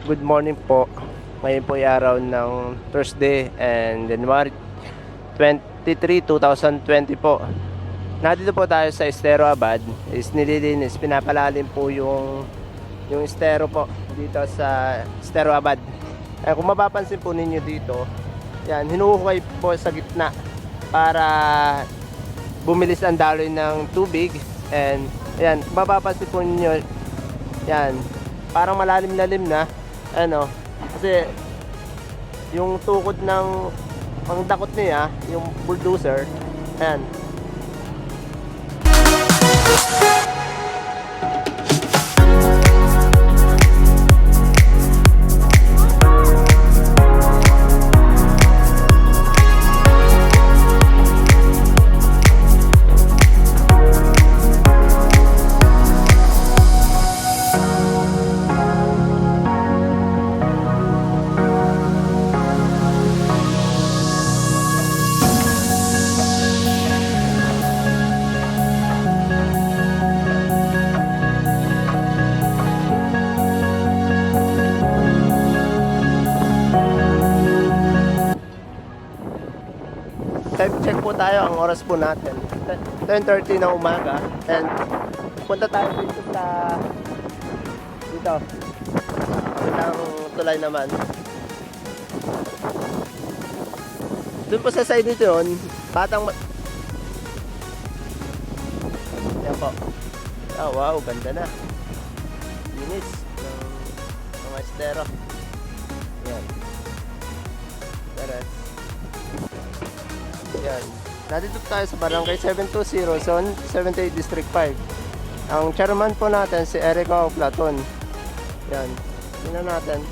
Good morning po. Ngayon po ay araw ng Thursday and January 23, 2020 po. Nandito po tayo sa Estero Abad. Is nililinis, pinapalalim po yung estero po dito sa Estero Abad. Kung mapapansin po ninyo dito, yan, hinuhukay po sa gitna para bumilis ang daloy ng tubig. And yan, mapapansin po ninyo, yan, parang malalim-lalim na. Ano, kasi yung tukod ng pangdakot niya, yung bulldozer, ayan. Time check po tayo, ang oras po natin 10:30 ng umaga. And punta tayo dito sa kabilang tulay naman. Doon po sa side dito yun, yan po. Oh, wow, ganda na. Linis ng mga estero. Yan. Taras. Yan. Nandito tayo sa barangay 720, Zone 78, District 5. Ang chairman po natin si Erico Platon. Yan. Tingnan natin.